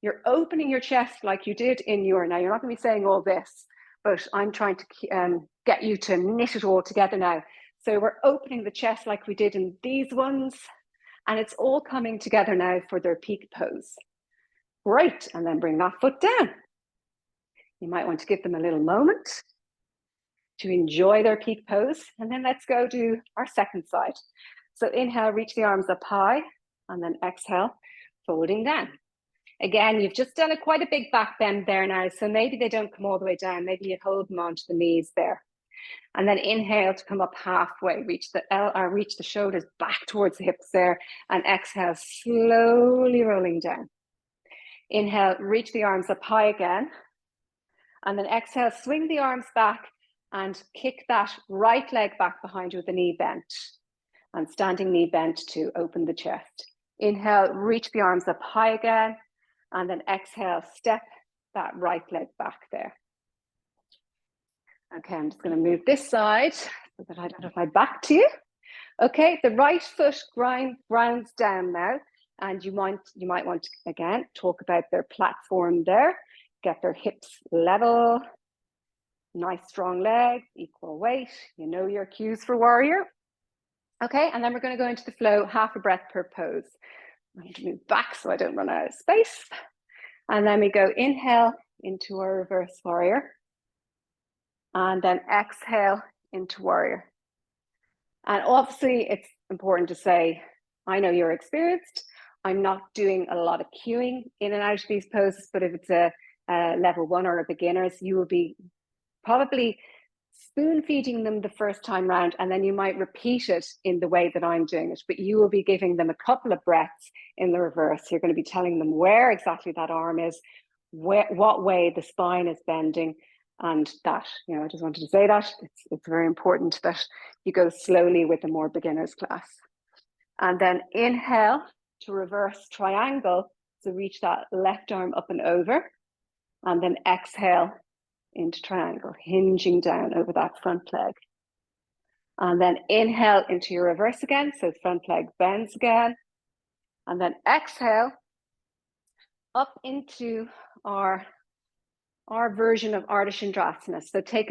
You're opening your chest like you did in your, now you're not going to be saying all this, but I'm trying to get you to knit it all together now. So we're opening the chest like we did in these ones, and it's all coming together now for their peak pose. Great, and then bring that foot down. You might want to give them a little moment to enjoy their peak pose, and then let's go do our second side. So inhale, reach the arms up high, and then exhale, folding down. Again, you've just done quite a big back bend there now, so maybe they don't come all the way down. Maybe you hold them onto the knees there. And then inhale to come up halfway, reach the shoulders back towards the hips there, and exhale, slowly rolling down. Inhale, reach the arms up high again, and then exhale, swing the arms back and kick that right leg back behind you with the knee bent, and standing knee bent to open the chest. Inhale, reach the arms up high again, and then exhale, step that right leg back there. Okay, I'm just going to move this side so that I don't have my back to you. Okay, the right foot grounds down now, and you might want to, again, talk about their platform there. Get their hips level, nice strong leg, equal weight. You know your cues for warrior. Okay, and then we're going to go into the flow, half a breath per pose. I'm going to move back so I don't run out of space. And then we go inhale into our reverse warrior. And then exhale into warrior. And obviously it's important to say, I know you're experienced. I'm not doing a lot of cueing in and out of these poses, but if it's a level 1 or a beginner's, you will be probably spoon feeding them the first time round, and then you might repeat it in the way that I'm doing it, but you will be giving them a couple of breaths in the reverse. You're going to be telling them where exactly that arm is, what way the spine is bending, and that, you know, I just wanted to say that it's very important that you go slowly with a more beginner's class. And then inhale to reverse triangle, so reach that left arm up and over, and then exhale into triangle, hinging down over that front leg. And then inhale into your reverse again, so front leg bends again. And then exhale up into our version of Ardha Chandrasana. So take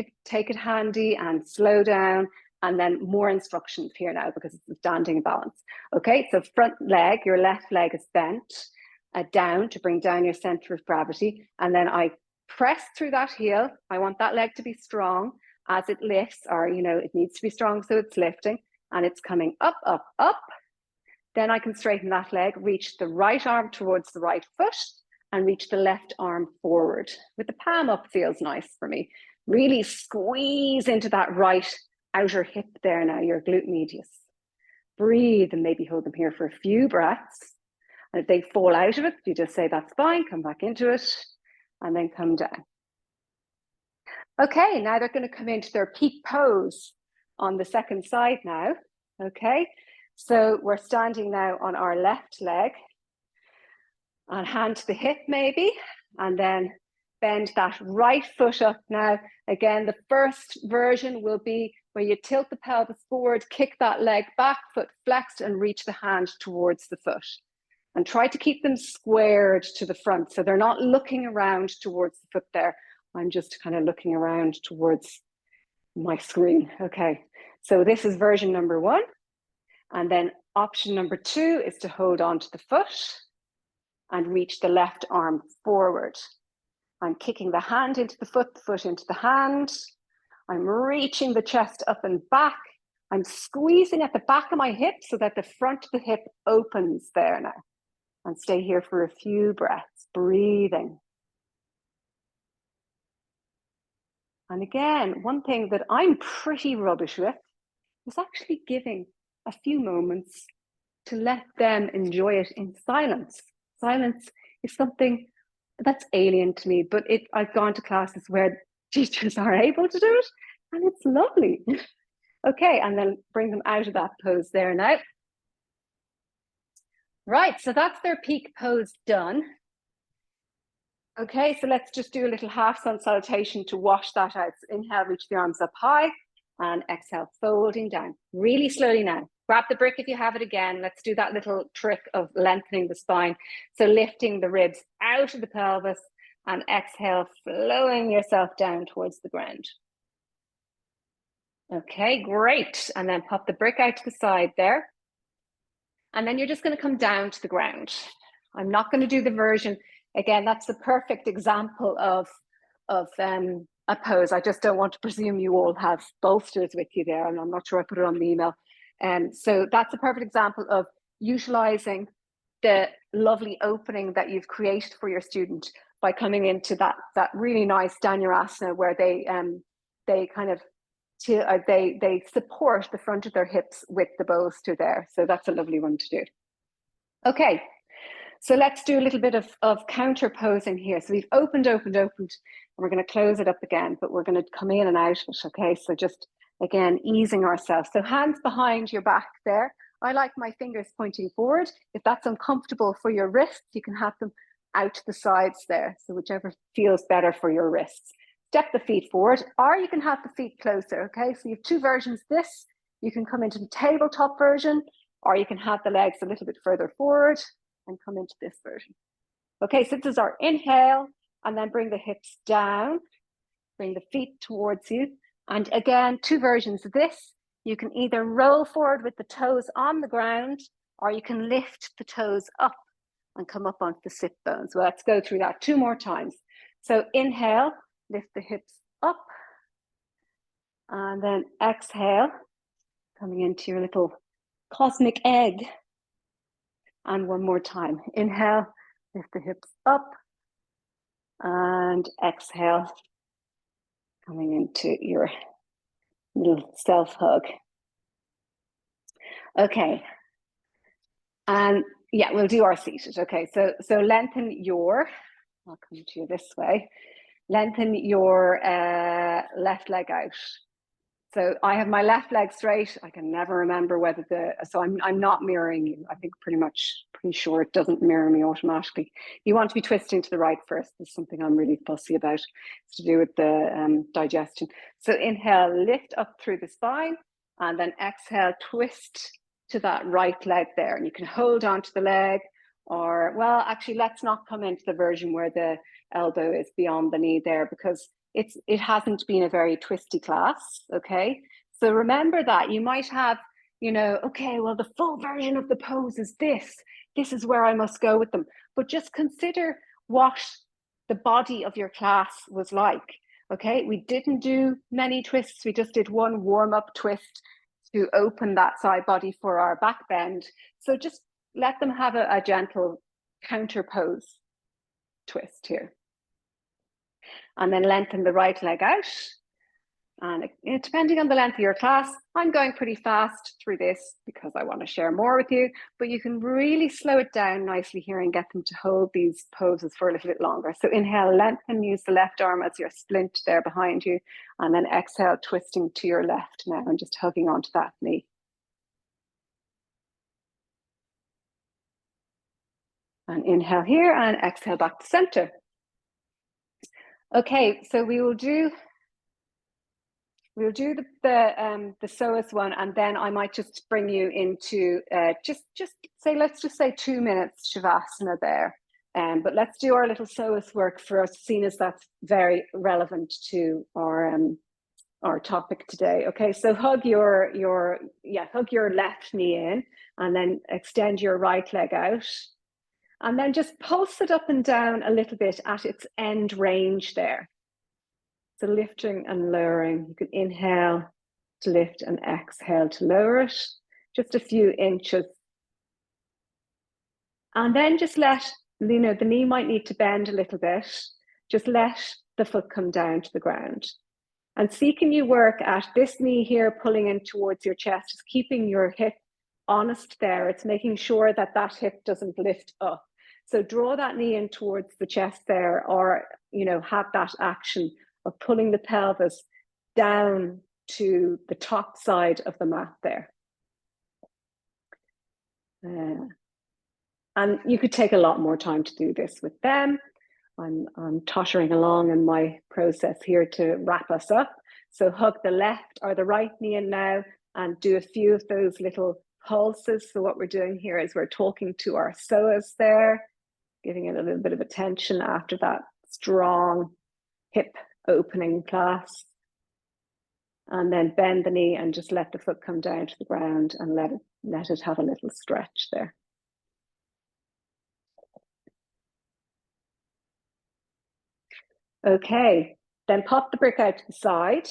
it handy and slow down, and then more instructions here now because it's a standing balance. Okay, so front leg, your left leg is bent down to bring down your center of gravity, and then I press through that heel. I want that leg to be strong as it lifts, or, you know, it needs to be strong so it's lifting, and it's coming up, up, up, Then I can straighten that leg, reach the right arm towards the right foot, and reach the left arm forward. With the palm up feels nice for me. Really squeeze into that right outer hip there now, your glute medius. Breathe and maybe hold them here for a few breaths. And if they fall out of it, you just say, that's fine, come back into it, and then come down. Okay, now they're going to come into their peak pose on the second side now. Okay, so we're standing now on our left leg, and hand to the hip maybe, and then bend that right foot up now. Again, the first version will be where you tilt the pelvis forward, kick that leg back, foot flexed, and reach the hand towards the foot. And try to keep them squared to the front, so they're not looking around towards the foot there. I'm just kind of looking around towards my screen. Okay, so this is version number 1. And then option number 2 is to hold on to the foot and reach the left arm forward. I'm kicking the hand into the foot into the hand. I'm reaching the chest up and back. I'm squeezing at the back of my hip so that the front of the hip opens there now. And stay here for a few breaths, breathing. And again, one thing that I'm pretty rubbish with is actually giving a few moments to let them enjoy it in silence. Silence is something that's alien to me, but I've gone to classes where teachers are able to do it, and it's lovely. Okay, and then bring them out of that pose there now. Right, so that's their peak pose done. Okay, so let's just do a little half sun salutation to wash that out. So inhale, reach the arms up high, and exhale, folding down. Really slowly now. Grab the brick if you have it again. Let's do that little trick of lengthening the spine. So lifting the ribs out of the pelvis, and exhale, flowing yourself down towards the ground. Okay, great. And then pop the brick out to the side there. And then you're just going to come down to the ground. I'm not going to do the version. Again, that's the perfect example of a pose. I just don't want to presume you all have bolsters with you there, and I'm not sure I put it on the email. So that's a perfect example of utilizing the lovely opening that you've created for your student by coming into that really nice Dhanurasana where they kind of they support the front of their hips with the bolster there. So that's a lovely one to do. Okay, so let's do a little bit of counter posing here. So we've opened, and we're going to close it up again, but we're going to come in and out of it. Okay, so just again, easing ourselves. So hands behind your back there. I like my fingers pointing forward. If that's uncomfortable for your wrists, you can have them out to the sides there. So whichever feels better for your wrists. Step the feet forward, or you can have the feet closer, okay? So you have two versions of this. You can come into the tabletop version, or you can have the legs a little bit further forward and come into this version. Okay, so this is our inhale, and then bring the hips down, bring the feet towards you. And again, two versions of this. You can either roll forward with the toes on the ground, or you can lift the toes up and come up onto the sit bones. Well, let's go through that 2 more times. So inhale, lift the hips up, and then exhale, coming into your little cosmic egg. And one more time, inhale, lift the hips up, and exhale, coming into your little self-hug. Okay, and yeah, we'll do our seated. Okay, so lengthen your, I'll come to you this way, lengthen your left leg out. So I have my left leg straight. I can never remember whether so I'm not mirroring you. I think pretty sure it doesn't mirror me automatically. You want to be twisting to the right first. There's something I'm really fussy about. It's to do with the digestion. So inhale, lift up through the spine, and then exhale, twist to that right leg there. And you can hold on to the leg, or, well, actually, let's not come into the version where the elbow is beyond the knee there, because it hasn't been a very twisty class, okay? So remember that you might have, okay, well, the full version of the pose is this. This is where I must go with them. But just consider what the body of your class was like, okay? We didn't do many twists. We just did one warm-up twist to open that side body for our back bend. So just let them have a gentle counter pose twist here. And then lengthen the right leg out. And depending on the length of your class, I'm going pretty fast through this because I want to share more with you, but you can really slow it down nicely here and get them to hold these poses for a little bit longer. So inhale, lengthen, use the left arm as your splint there behind you, and then exhale, twisting to your left now and just hugging onto that knee. And inhale here and exhale back to center. Okay, so we will do the psoas one, and then I might just bring you into just say, let's just say 2 minutes shavasana there. But let's do our little psoas work first, seeing as that's very relevant to our topic today. Okay, so hug your left knee in, and then extend your right leg out, and then just pulse it up and down a little bit at its end range there. So lifting and lowering. You can inhale to lift and exhale to lower it, just a few inches. And then just let, the knee might need to bend a little bit. Just let the foot come down to the ground. And see, can you work at this knee here, pulling in towards your chest, just keeping your hip honest there. It's making sure that that hip doesn't lift up. So draw that knee in towards the chest there, or, have that action of pulling the pelvis down to the top side of the mat there. And you could take a lot more time to do this with them. I'm tottering along in my process here to wrap us up. So hug the left or the right knee in now and do a few of those little pulses. So what we're doing here is we're talking to our psoas there, giving it a little bit of attention after that strong hip opening class. And then bend the knee and just let the foot come down to the ground and let it have a little stretch there. Okay, then pop the brick out to the side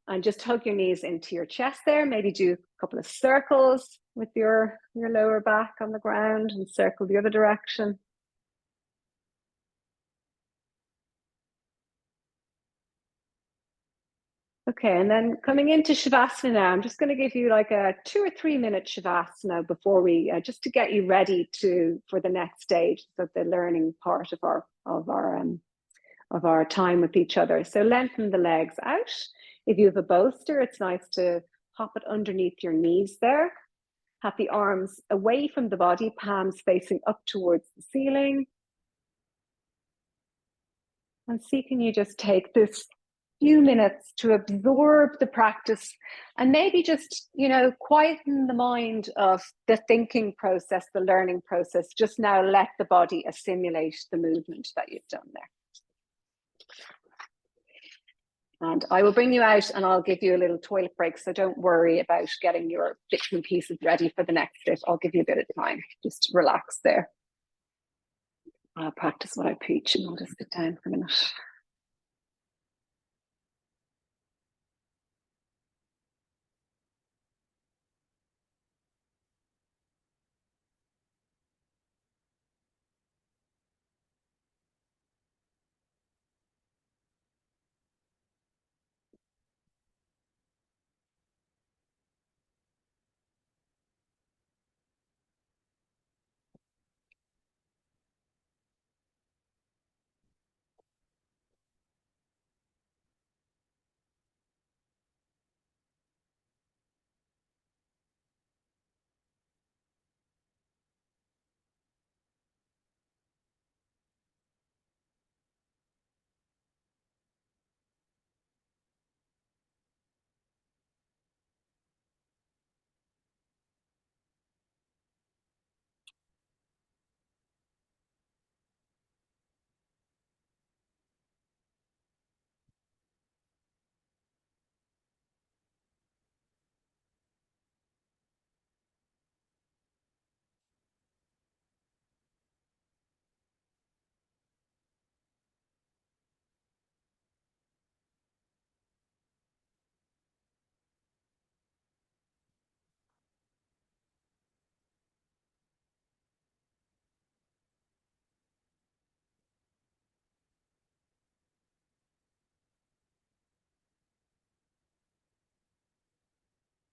and just hug your knees into your chest there. Maybe do a couple of circles with your lower back on the ground and circle the other direction. Okay, and then coming into Shavasana now, I'm just going to give you like a 2 or 3 minute Shavasana before we, just to get you ready for the next stage, so the learning part of our time with each other. So lengthen the legs out. If you have a bolster, it's nice to hop it underneath your knees there. Have the arms away from the body, palms facing up towards the ceiling. And see, can you just take this few minutes to absorb the practice and maybe just, quieten the mind of the thinking process, the learning process. Just now let the body assimilate the movement that you've done there. And I will bring you out and I'll give you a little toilet break. So don't worry about getting your bits and pieces ready for the next bit. I'll give you a bit of time. Just relax there. I'll practice what I preach and I'll just sit down for a minute.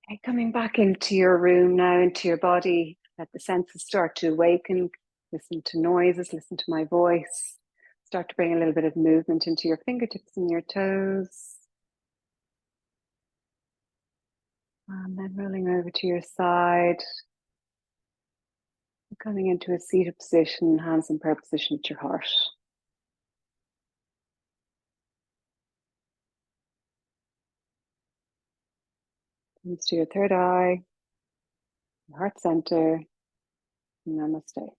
Okay, coming back into your room now, into your body, let the senses start to awaken. Listen to noises, listen to my voice. Start to bring a little bit of movement into your fingertips and your toes. And then rolling over to your side. Coming into a seated position, hands in prayer position at your heart. Comes to your third eye, your heart center. Namaste.